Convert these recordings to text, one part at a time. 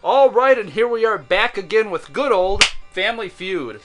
Alright, and here we are back again with good old Family Feud.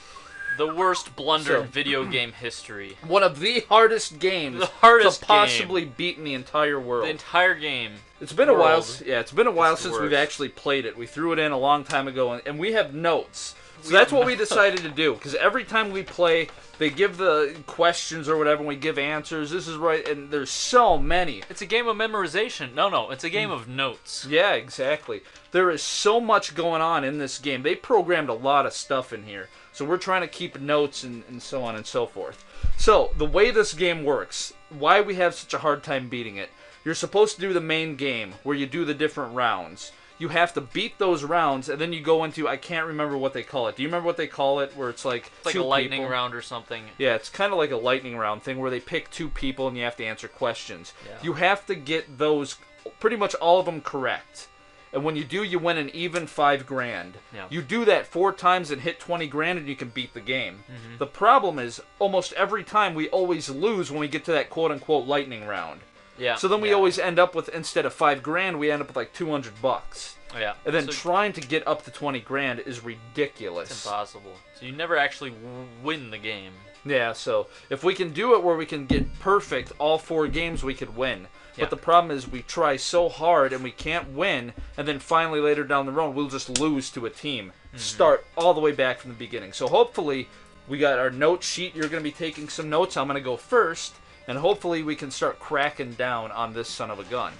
The worst blunder in video game history. One of the hardest games to possibly beat in the entire world. The entire game. It's been a while. Yeah, it's been a while since we've actually played it. We threw it in a long time ago, and we have notes. So that's what we decided to do, because every time we play, they give the questions or whatever, and we give answers. This is right, and there's so many. It's a game of memorization. No, it's a game of notes. Yeah, exactly. There is so much going on in this game. They programmed a lot of stuff in here. So we're trying to keep notes and so on and so forth. So, the way this game works, why we have such a hard time beating it, you're supposed to do the main game, where you do the different rounds. You have to beat those rounds, and then you go into, I can't remember what they call it. Do you remember what they call it, where it's like a lightning round or something? Yeah, it's kind of like a lightning round thing, where they pick two people and you have to answer questions. Yeah. You have to get those, pretty much all of them correct. And when you do, you win an even $5,000. Yeah. You do that 4 times and hit 20 grand, and you can beat the game. Mm-hmm. The problem is, almost every time we always lose when we get to that quote-unquote lightning round. Yeah. So then we always end up with, instead of $5,000, we end up with like $200. Yeah. And then trying to get up to 20 grand is ridiculous. It's impossible. So you never actually win the game. Yeah, so if we can do it where we can get perfect all 4 games, we could win. But the problem is we try so hard and we can't win, and then finally later down the road we'll just lose to a team. Mm-hmm. Start all the way back from the beginning. So hopefully we got our note sheet. You're going to be taking some notes. I'm going to go first, and hopefully we can start cracking down on this son of a gun.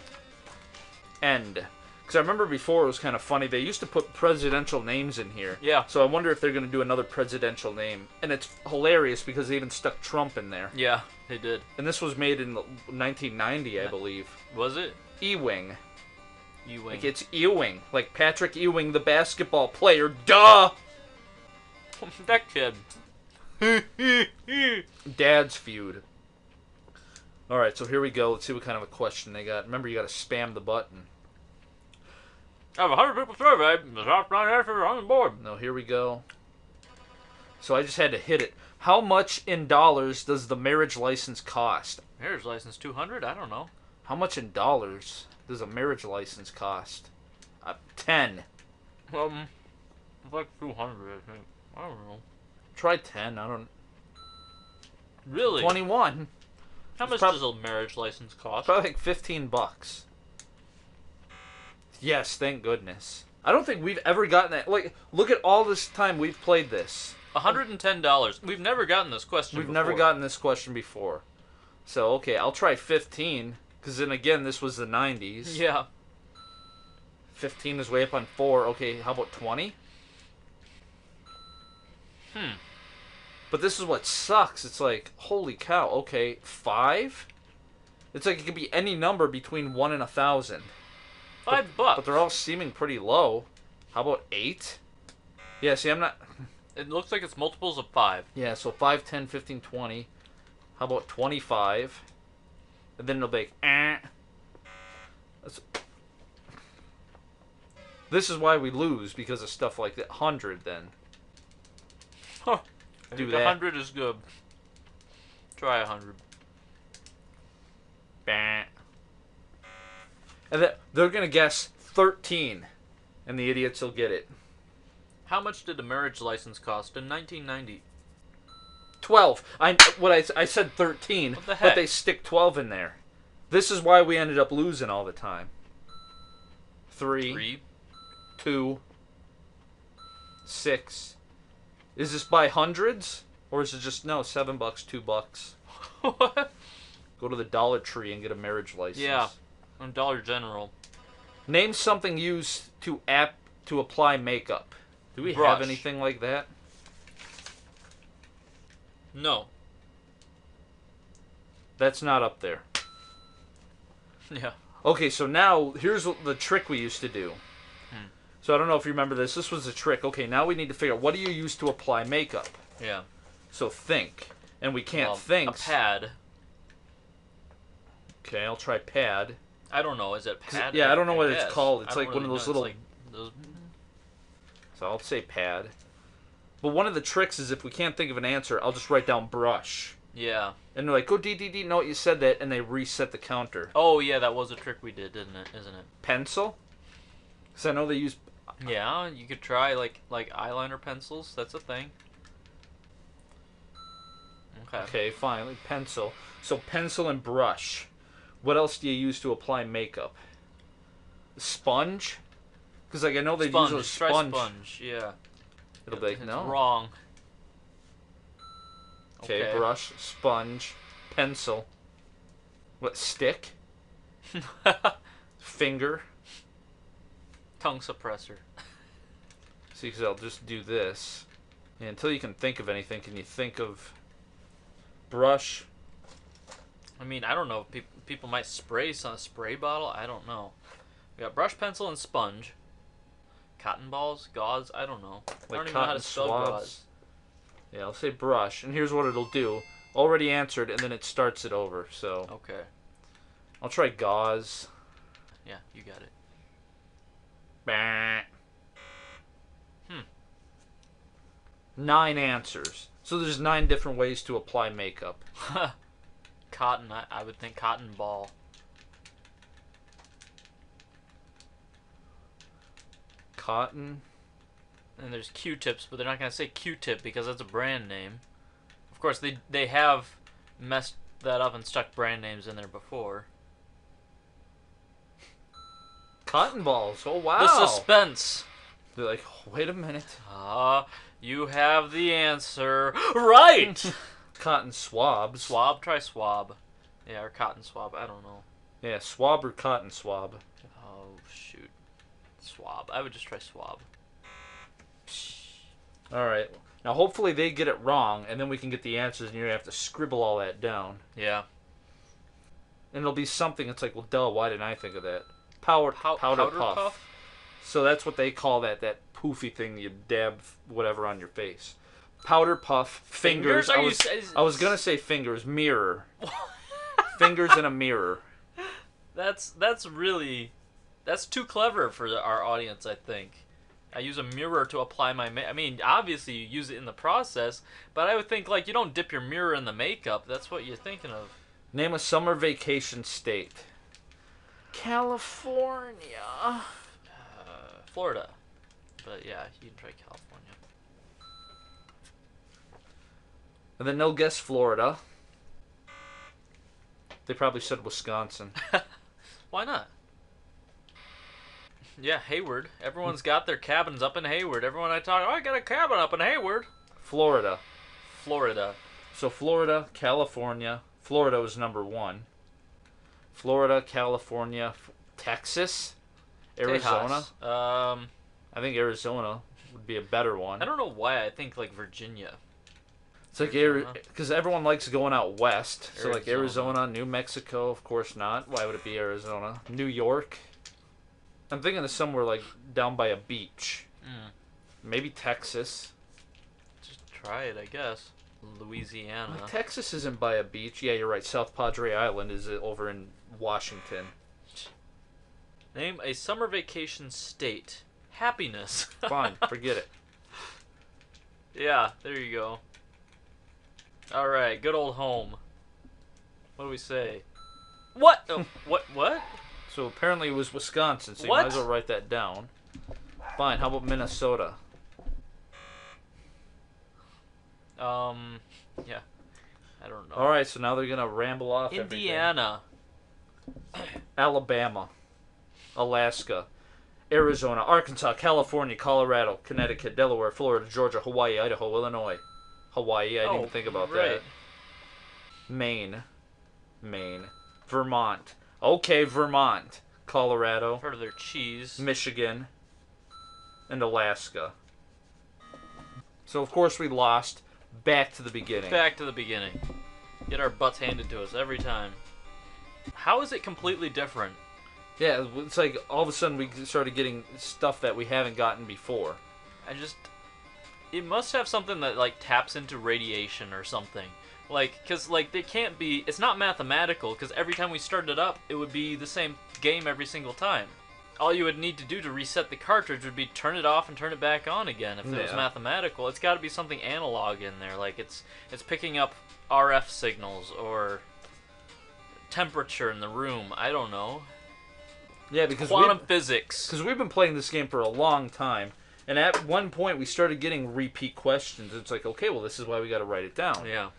End. Because I remember before it was kind of funny. They used to put presidential names in here. Yeah. So I wonder if they're going to do another presidential name. And it's hilarious because they even stuck Trump in there. Yeah, they did. And this was made in 1990, I believe. Was it? Ewing. Ewing. Like it's Ewing. Like Patrick Ewing, the basketball player. Duh! That kid. Dad's Feud. Alright, so here we go. Let's see what kind of a question they got. Remember, you got to spam the button. I have 100 people surveyed. The top 9 answers are on the board. No, here we go. So I just had to hit it. How much in dollars does the marriage license cost? Marriage license, 200? I don't know. How much in dollars does a marriage license cost? 10. It's like 200, I think. I don't know. Try 10. I don't. Really? 21. How much does a marriage license cost? Probably like $15. Yes, thank goodness. I don't think we've ever gotten that. Like, look at all this time we've played this. $110. We've never gotten this question before. We've never gotten this question before. So, okay, I'll try 15. Because then again, this was the 90s. Yeah. 15 is way up on 4. Okay, how about 20? But this is what sucks. It's like, holy cow. Okay, 5? It's like it could be any number between 1 and 1,000. $5. But they're all seeming pretty low. How about 8? Yeah, see, I'm not... It looks like it's multiples of 5. Yeah, so 5, 10, 15, 20. How about 25? And then it'll be like, This is why we lose, because of stuff like that. 100, then. Huh. Do that. 100 is good. Try 100. And they're going to guess 13, and the idiots will get it. How much did a marriage license cost in 1990? 12. I said 13, what the heck? But they stick 12 in there. This is why we ended up losing all the time. 3, 2, 6. Is this by hundreds? Or is it just, no, $7, $2? What? Go to the Dollar Tree and get a marriage license. Yeah. On Dollar General. Name something used to apply makeup. Do we have anything like that? No. That's not up there. Yeah. Okay, so now here's the trick we used to do. So I don't know if you remember this. This was a trick. Okay, now we need to figure out, what do you use to apply makeup? Yeah. So think. And we can't think. A pad. Okay, I'll try pad. I don't know. Is it pad? Yeah, I don't know what it's called. It's like really one of those little... Like those... So I'll say pad. But one of the tricks is if we can't think of an answer, I'll just write down brush. Yeah. And they're like, go D. No, you said that, and they reset the counter. Oh, yeah, that was a trick we did, isn't it? Pencil? Because I know they use... Yeah, you could try, like eyeliner pencils. That's a thing. Okay. Okay, fine. Like pencil. So pencil and brush. What else do you use to apply makeup? Sponge? Because like I know they use a sponge. Try sponge, yeah. It'll be like, no. It's wrong. Okay, brush, sponge, pencil. What, stick? Finger? Tongue suppressor. See, because I'll just do this. And until you can think of anything, can you think of brush? I mean, I don't know. People might spray on a spray bottle. I don't know. We got brush, pencil, and sponge. Cotton balls, gauze. I don't know. I don't even know how to spell gauze. Yeah, I'll say brush, and here's what it'll do. Already answered, and then it starts it over. So okay. I'll try gauze. Yeah, you got it. Bah. 9 answers. So there's 9 different ways to apply makeup. Cotton, I would think cotton ball. Cotton. And there's Q-tips, but they're not going to say Q-tip because that's a brand name. Of course, they have messed that up and stuck brand names in there before. Cotton balls. Oh, wow. The suspense. They're like, wait a minute. You have the answer right. Cotton swabs. Swab? Try swab. Yeah, or cotton swab. I don't know. Yeah, swab or cotton swab. Oh, shoot. Swab. I would just try swab. Alright. Now, hopefully they get it wrong, and then we can get the answers, and you're going to have to scribble all that down. Yeah. And it'll be something that's like, well, duh, why didn't I think of that? Powder puff. So that's what they call that poofy thing you dab whatever on your face. Powder puff, fingers. I was going to say fingers, mirror. Fingers in a mirror. That's too clever for our audience, I think. I use a mirror to apply my I mean, obviously you use it in the process, but I would think, like, you don't dip your mirror in the makeup. That's what you're thinking of. Name a summer vacation state. California. Florida. But, yeah, you can try California. And then they'll guess Florida. They probably said Wisconsin. Why not? Yeah, Hayward. Everyone's got their cabins up in Hayward. Everyone I talk, I got a cabin up in Hayward. Florida. So Florida, California. Florida was number 1. Florida, California, Texas, Arizona. Tejas. I think Arizona would be a better one. I don't know why I think like Virginia. It's like because everyone likes going out west. So like Arizona, New Mexico, of course not. Why would it be Arizona? New York. I'm thinking of somewhere like down by a beach. Maybe Texas. Just try it, I guess. Louisiana. Well, Texas isn't by a beach. Yeah, you're right. South Padre Island is over in Washington. Name a summer vacation state. Happiness. Fine, forget it. Yeah, there you go. Alright, good old home. What do we say? What? Oh, what? So apparently it was Wisconsin, so you might as well write that down. Fine, how about Minnesota? Yeah. I don't know. Alright, so now they're going to ramble off Indiana. Everything. Alabama. Alaska. Arizona. Arkansas. California. Colorado. Connecticut. Delaware. Florida. Georgia. Hawaii. Idaho. Illinois. Hawaii. I didn't even think about that. Maine. Vermont. Okay, Vermont. Colorado. Heard of their cheese. Michigan. And Alaska. So, of course, we lost. Back to the beginning. Get our butts handed to us every time. How is it completely different? Yeah, it's like all of a sudden we started getting stuff that we haven't gotten before. It must have something that, like, taps into radiation or something. Like, because, like, they can't be, it's not mathematical, because every time we started it up, it would be the same game every single time. all you would need to do to reset the cartridge would be turn it off and turn it back on again. If it was mathematical, it's got to be something analog in there, like it's picking up RF signals or temperature in the room. I don't know. Yeah, because quantum physics. Because we've been playing this game for a long time, and at one point we started getting repeat questions. It's like, okay, well, this is why we got to write it down. Yeah.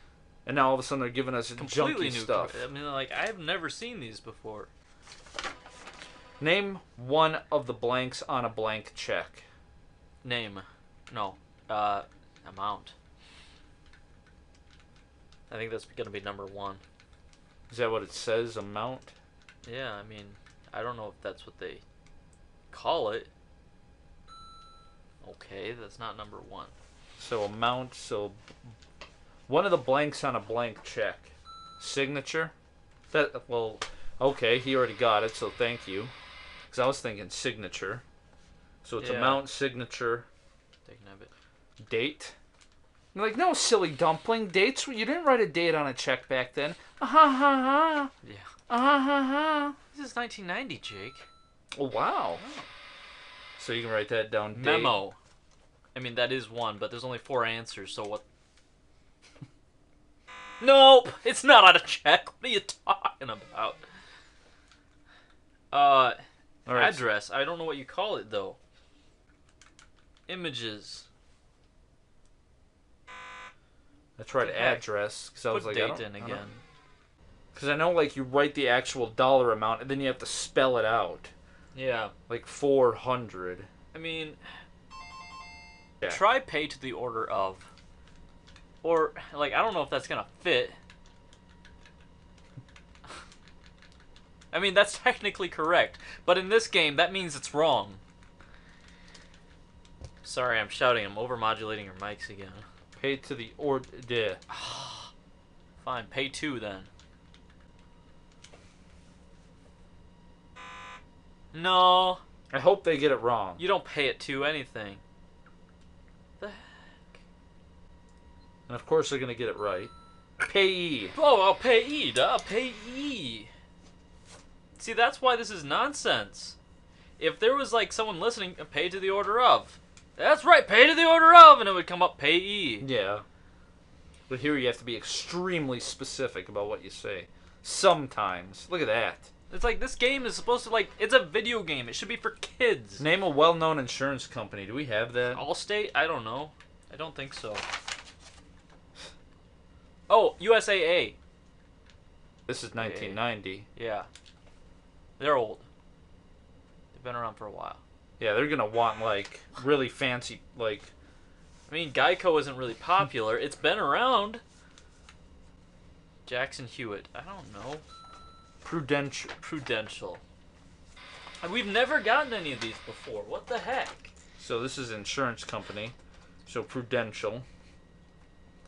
And now all of a sudden they're giving us completely junky new stuff. I mean, like, I have never seen these before. Name one of the blanks on a blank check. Name. No. Amount. I think that's going to be number 1. Is that what it says, amount? Yeah, I mean, I don't know if that's what they call it. Okay, that's not number 1. So amount, so one of the blanks on a blank check. Signature? That, well, okay, he already got it, so thank you. Because I was thinking signature. So it's amount, signature, date. You're like, no, silly dumpling. Dates? You didn't write a date on a check back then. Ha ha ha. Yeah. Ha ha. This is 1990, Jake. Oh, wow. Oh. So you can write that down. Date. Memo. I mean, that is 1, but there's only 4 answers, so what? Nope! It's not on a check. What are you talking about? All right. Address. I don't know what you call it, though. Images. I tried address, because I was like, date in again. Because I know, like, you write the actual dollar amount, and then you have to spell it out. Yeah. Like 400. I mean, try pay to the order of. Or, like, I don't know if that's going to fit. I mean, that's technically correct. But in this game, that means it's wrong. Sorry, I'm shouting. I'm overmodulating your mics again. Pay to the order. Fine, pay 2 then. No. I hope they get it wrong. You don't pay it to anything. The heck? And of course they're going to get it right. Payee. Oh, I'll payee, duh. Payee. See, that's why this is nonsense. If there was, like, someone listening, pay to the order of. That's right, pay to the order of, and it would come up payee. Yeah. But here you have to be extremely specific about what you say. Sometimes. Look at that. It's like, this game is supposed to, like, it's a video game. It should be for kids. Name a well-known insurance company. Do we have that? Allstate? I don't know. I don't think so. Oh, USAA. This is 1990. Yeah. They're old. They've been around for a while. Yeah, they're going to want, like, really fancy, like... I mean, Geico isn't really popular. It's been around. Jackson Hewitt. I don't know. Prudential. And we've never gotten any of these before. What the heck? So this is insurance company. So Prudential.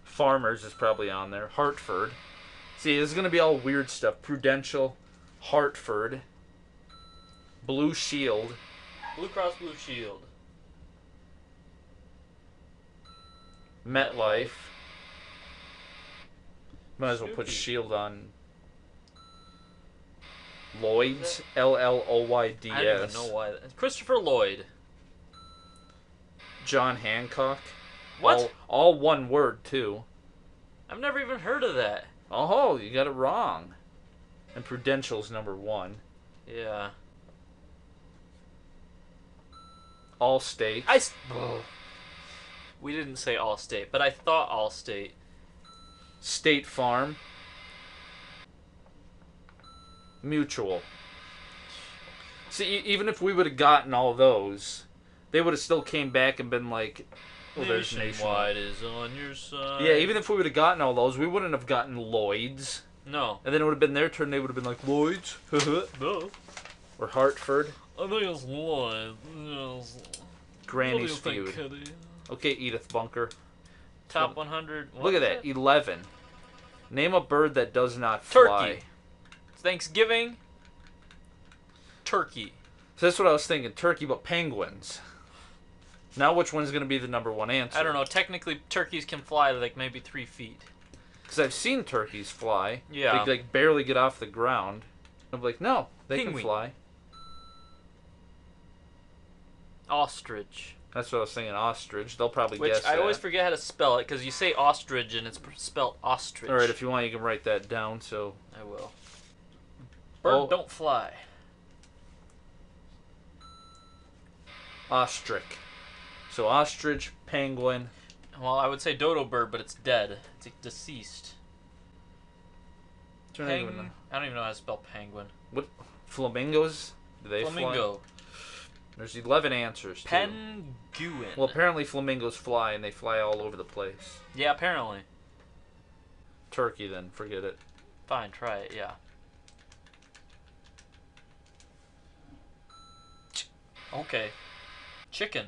Farmers is probably on there. Hartford. See, this is going to be all weird stuff. Prudential. Hartford. Blue Shield. Blue Cross Blue Shield. MetLife. Might as well put Shield on. Lloyd's. Lloyds. I don't even know why. Christopher Lloyd. John Hancock. What? All one word, too. I've never even heard of that. Oh, you got it wrong. And Prudential's number 1. Yeah. Allstate. We didn't say Allstate, but I thought Allstate. State Farm. Mutual. See, even if we would have gotten all those, they would have still came back and been like, well, there's Nationwide is on your side. Yeah, even if we would have gotten all those, we wouldn't have gotten Lloyd's. No. And then it would have been their turn, they would have been like, Lloyd's? No. Or Hartford. I think it's Lloyd. Yes. Granny's Feud. Okay, Edith Bunker. Top 100. Look at that, 11. Name a bird that does not fly. Turkey. Thanksgiving. Turkey. So that's what I was thinking. Turkey, but penguins. Now which one's going to be the number 1 answer? I don't know. Technically, turkeys can fly like maybe 3 feet. Because I've seen turkeys fly. Yeah. They, like, barely get off the ground. I'm like, no, they Penguin. can fly. Ostrich. That's what I was thinking, ostrich. They'll probably Which guess I that. always forget how to spell it, because you say ostrich and it's spelled ostrich. Alright, if you want, you can write that down, so... I will. Bird don't fly. Ostrich. So ostrich, penguin. Well, I would say dodo bird, but it's dead. It's deceased. I don't even know how to spell penguin. What? Flamingos? Do they Flamingo. fly? There's 11 answers, too. Penguin. Well, apparently flamingos fly, and they fly all over the place. Yeah, apparently. Turkey, then. Forget it. Fine, try it, yeah. Okay. Chicken.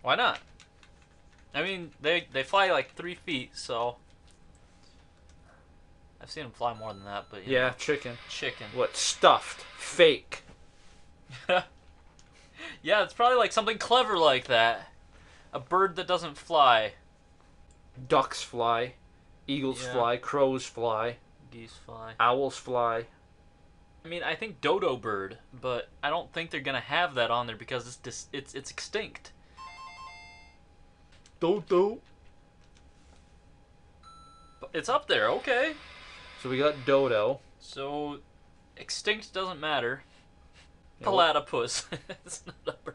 Why not? I mean, they fly like 3 feet, so... I've seen them fly more than that, but yeah, know. Chicken. Chicken. What? Stuffed. Fake. Yeah, it's probably like something clever like that. A bird that doesn't fly. Ducks fly. Eagles fly. Crows fly. Geese fly. Owls fly. I mean, I think dodo bird, but I don't think they're gonna have that on there because it's extinct. Dodo. But it's up there, okay. So we got dodo. So, extinct doesn't matter. Yeah, Platypus. It's not a bird.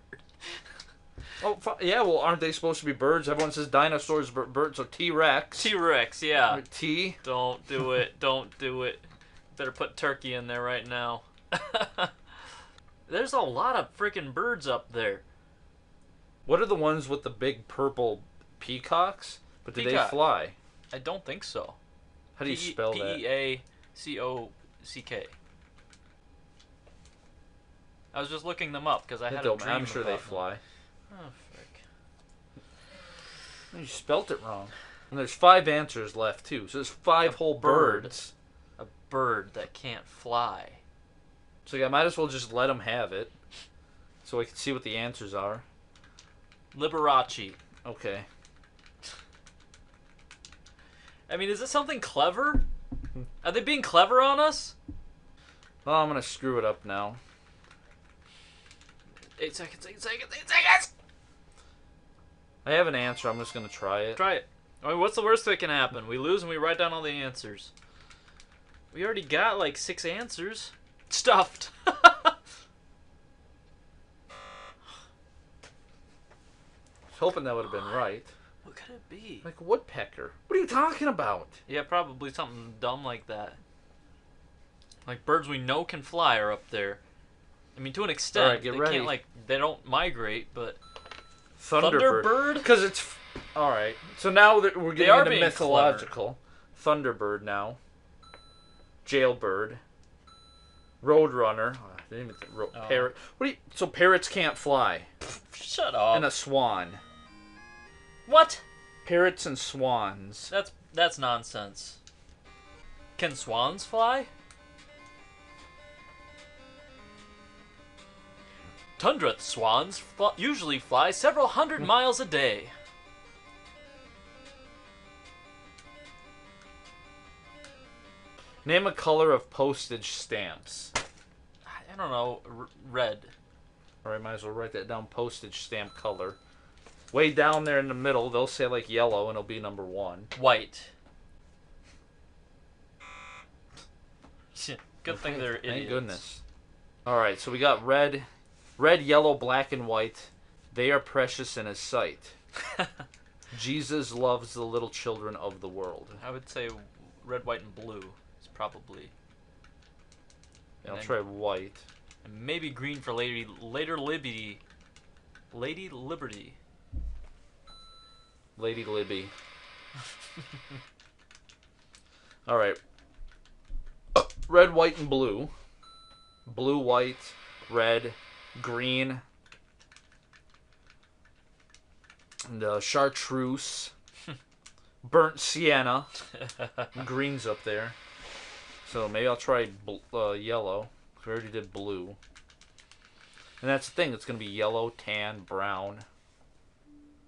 Oh, yeah, well, aren't they supposed to be birds? Everyone says dinosaurs, birds, so T-Rex. T-Rex, yeah. T. Don't do it. Don't do it. Better put turkey in there right now. There's a lot of freaking birds up there. What are the ones with the big purple peacocks? But do they fly? I don't think so. How do you spell that? Peacock. I was just looking them up because I had a dream. I'm sure they fly. Oh, frick. You spelt it wrong. And there's 5 answers left, too. So there's 5 whole birds. A bird that can't fly. So I might as well just let them have it. So we can see what the answers are. Liberace. Okay. I mean, is it something clever? Are they being clever on us? Well, I'm going to screw it up now. 8 seconds, 8 seconds, 8 seconds! I have an answer. I'm just going to try it. Try it. I mean, what's the worst that can happen? We lose and we write down all the answers. We already got like 6 answers. Stuffed. I was hoping that would have been right. What could it be? Like a woodpecker. What are you talking about? Yeah, probably something dumb like that. Like birds we know can fly are up there. I mean, to an extent. All right, get ready. Can't, like, they don't migrate, but... Thunderbird? Because it's... Alright. So now that we're getting into mythological. Clever. Thunderbird now. Jailbird. Roadrunner. Oh, I didn't even think, parrot. What do you... So parrots can't fly. Shut up. And a swan. What? Parrots and swans. That's nonsense. Can swans fly? Tundra swans usually fly several hundred miles a day. Name a color of postage stamps. I don't know. Red. Alright, might as well write that down. Postage stamp color. Way down there in the middle, they'll say like yellow, and it'll be number 1. White. Good thing they're idiots. Thank goodness. Alright, so we got red. Red, yellow, black, and white. They are precious in his sight. Jesus loves the little children of the world. I would say red, white, and blue is probably. Yeah, I'll try white. And maybe green for Lady Liberty. Lady Liberty. Lady Libby. Alright. Red, white, and blue. Blue, white, red, green. And chartreuse. Burnt sienna. Green's up there. So maybe I'll try yellow. We already did blue. And that's the thing. It's going to be yellow, tan, brown.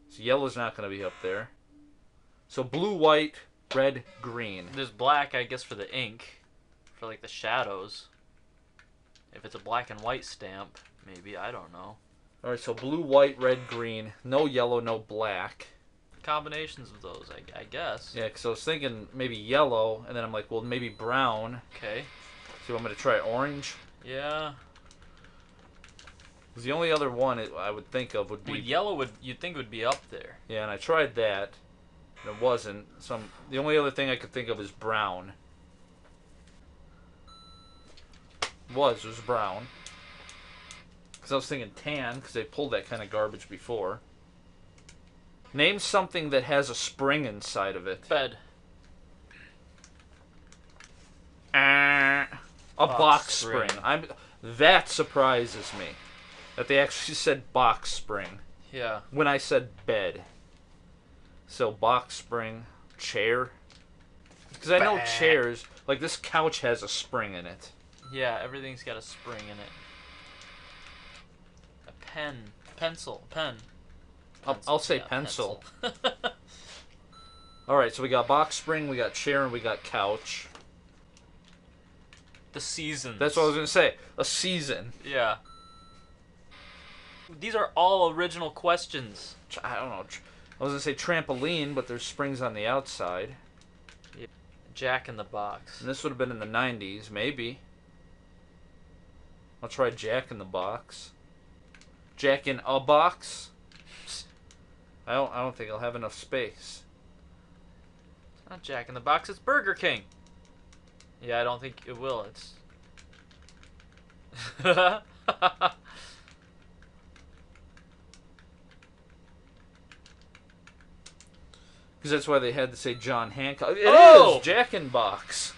So yellow's not going to be up there. So blue, white, red, green. There's black, I guess, for the ink. For like the shadows. If it's a black and white stamp. Maybe, I don't know. Alright, so blue, white, red, green. No yellow, no black. Combinations of those, I guess. Yeah, because I was thinking maybe yellow, and then I'm like, well, maybe brown. Okay. So I'm going to try orange. Yeah. Because the only other one I would think of would be... Well, yellow you'd think would be up there. Yeah, and I tried that, and it wasn't. So the only other thing I could think of is brown. Was brown. Because I was thinking tan, because they pulled that kind of garbage before. Name something that has a spring inside of it. Bed. A box spring. That surprises me. That they actually said box spring. Yeah. When I said bed. So box spring. Chair. Because I know chairs, like this couch has a spring in it. Yeah, everything's got a spring in it. A pen. Pencil. Pen. I'll say pencil. Alright, so we got box spring, we got chair, and we got couch. The seasons. That's what I was going to say. A season. Yeah. These are all original questions. I don't know. I was going to say trampoline, but there's springs on the outside. Yeah. Jack in the Box. And this would have been in the 90s, maybe. I'll try Jack in the Box. Jack in a Box? I don't think I'll have enough space. It's not Jack in the Box, it's Burger King. Yeah, I don't think it will. It's... Because that's why they had to say John Hancock. It Oh! is Jack in Box.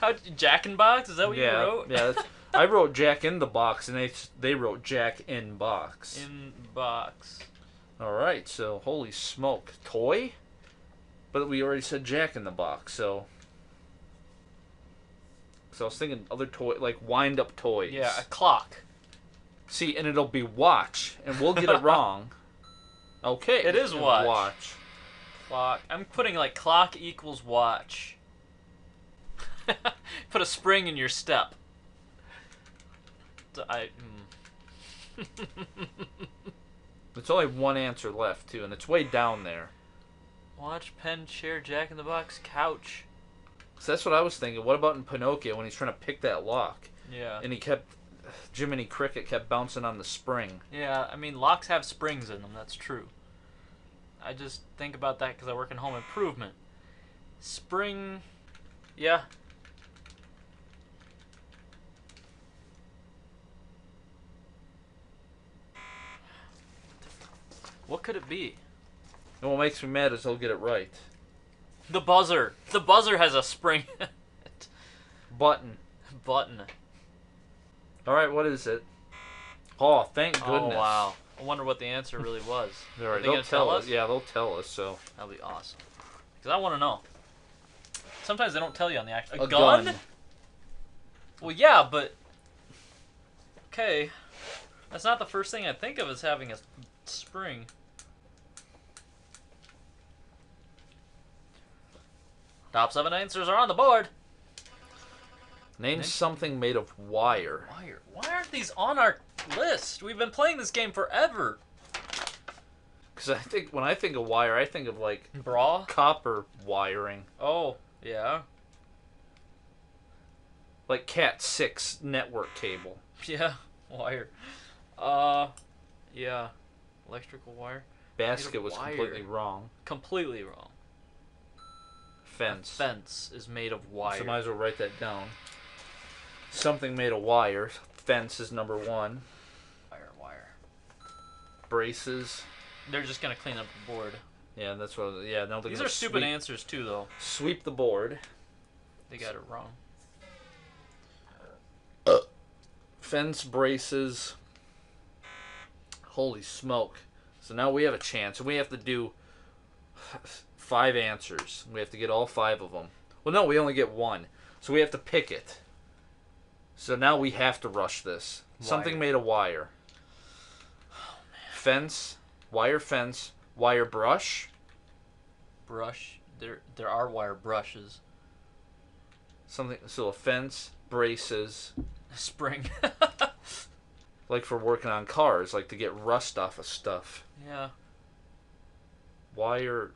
How Jack in Box? Is that what you wrote? Yeah, I wrote Jack in the Box, and they wrote Jack in Box. In Box. All right, so holy smoke, toy? But we already said Jack in the Box, so I was thinking other toy, like wind-up toys. Yeah, a clock. See, and it'll be watch, and we'll get it wrong. Okay. It is watch. Watch. Clock. I'm putting like clock equals watch. Put a spring in your step. There's only one answer left, too, and it's way down there. Watch, pen, chair, Jack in the Box, couch. So that's what I was thinking. What about in Pinocchio when he's trying to pick that lock? Yeah. And Jiminy Cricket kept bouncing on the spring. Yeah, I mean, locks have springs in them, that's true. I just think about that because I work in home improvement. Spring, yeah. What could it be? And what makes me mad is he'll get it right. The buzzer. The buzzer has a spring. Button. Button. Alright, what is it? Oh, thank goodness. Oh, wow. I wonder what the answer really was. Alright, they'll tell us. Yeah, they'll tell us, so. That'll be awesome. Because I want to know. Sometimes they don't tell you on the actual... A gun? Well, yeah, but... Okay. That's not the first thing I think of as having a spring. Top 7 answers are on the board. Name something made of wire. Wire? Why aren't these on our list? We've been playing this game forever. Because when I think of wire, I think of like Bra? copper wiring. Oh, yeah. Like Cat 6 network cable. Yeah, wire. Yeah. Electrical wire. Basket was wire. completely wrong. Completely wrong. Fence. A fence is made of wire. So might as well write that down. Something made of wire. Fence is number 1. Wire. Braces. They're just gonna clean up the board. Yeah, that's what. Yeah, no. These are stupid answers too, though. Sweep the board. They got it wrong. Fence, braces. Holy smoke! So now we have a chance, and we have to do 5 answers. We have to get all 5 of them. Well, no, we only get 1, so we have to pick it. So now we have to rush this. Wire. Something made of wire. Oh, man. Fence, wire brush. Brush. There are wire brushes. Something. So a fence, braces. Spring. Like for working on cars, like to get rust off of stuff. Yeah. Wire.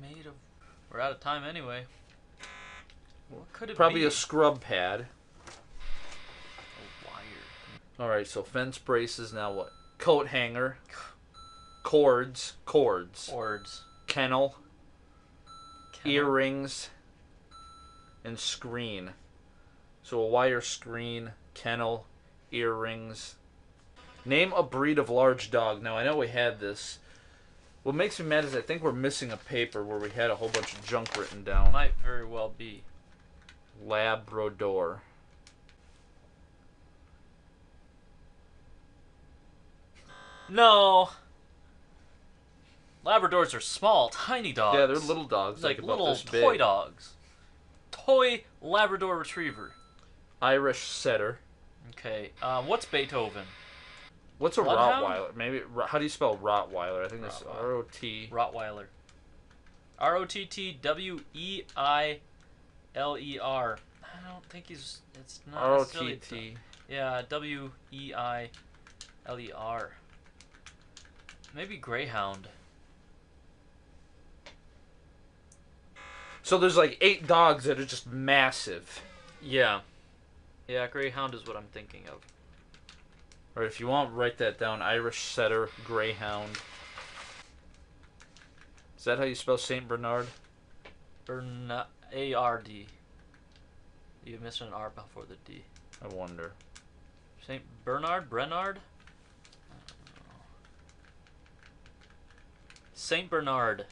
Made of... We're out of time anyway. What could it Probably be? a scrub pad. A wire. Alright, so fence braces, now what? Coat hanger. Cords. Cords. Kennel. Earrings. And screen. So a wire screen, kennel, earrings. Name a breed of large dog. Now, I know we had this. What makes me mad is I think we're missing a paper where we had a whole bunch of junk written down. Might very well be. Labrador. No. Labradors are small, tiny dogs. Yeah, they're little dogs. Like about little this toy big. dogs. Toy Labrador Retriever. Irish setter. Okay. What's Beethoven? What's a Bloodhound? Rottweiler? Maybe. How do you spell Rottweiler? I think that's R-O-T. Rottweiler. R-O-T-T-W-E-I-L-E-R. I don't think he's... It's not necessarily... R-O-T-T. Yeah, W-E-I-L-E-R. Maybe Greyhound. So there's like 8 dogs that are just massive. Yeah. Yeah, Greyhound is what I'm thinking of. Or if you want, write that down. Irish setter, greyhound. Is that how you spell Saint Bernard? A-R-D. You missed an R before the D. I wonder. Saint Bernard? Brenard? Saint Bernard.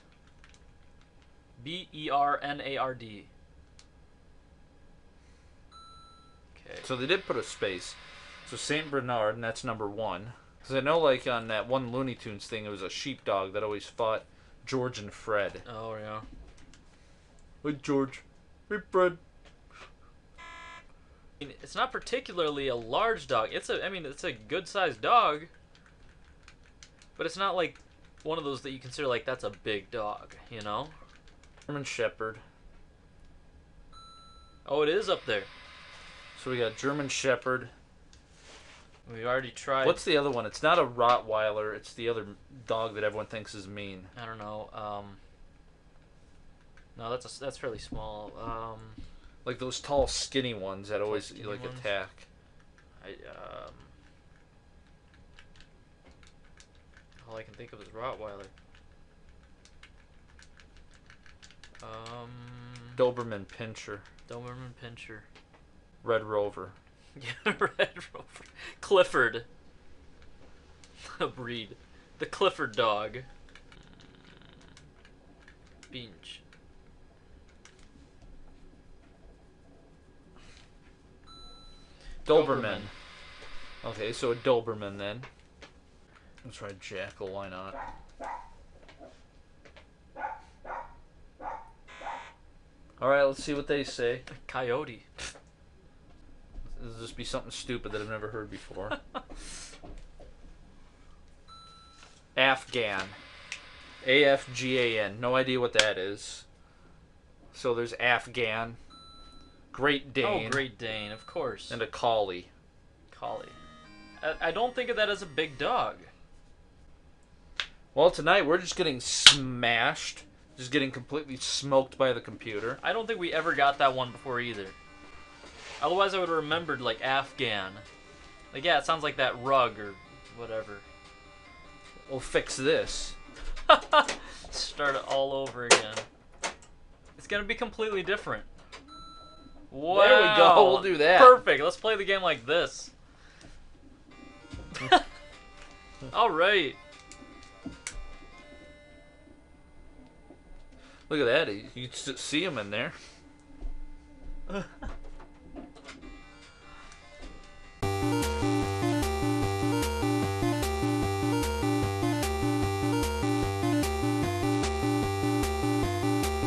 B-E-R-N-A-R-D. Okay. So they did put a space. So Saint Bernard, and that's number 1. Because I know, like, on that one Looney Tunes thing, it was a sheepdog that always fought George and Fred. Oh, yeah. Hey, George. Hey, Fred. I mean, it's not particularly a large dog. It's a good-sized dog. But it's not, like, one of those that you consider, like, that's a big dog, you know? German Shepherd. Oh, it is up there. So we got German Shepherd. We already tried. What's the other one? It's not a Rottweiler. It's the other dog that everyone thinks is mean. I don't know. No, that's fairly small. Like those tall, skinny ones that always skinny like ones? attack. All I can think of is Rottweiler. Doberman Pinscher. Doberman Pinscher. Red Rover. Yeah, Red Rover. Clifford. A breed. The Clifford dog. Binge. Doberman. Okay, so a Doberman then. Let's try Jackal, why not? Alright, let's see what they say. Coyote. This will just be something stupid that I've never heard before. Afghan. A-F-G-A-N. No idea what that is. So there's Afghan. Great Dane. Oh, Great Dane, of course. And a Collie. Collie. I don't think of that as a big dog. Well, tonight we're just getting smashed. Just getting completely smoked by the computer. I don't think we ever got that one before either. Otherwise, I would have remembered, like, Afghan. Like, yeah, it sounds like that rug or whatever. We'll fix this. Start it all over again. It's gonna be completely different. Wow. There we go. We'll do that. Perfect. Let's play the game like this. All right. Look at that. You can see him in there.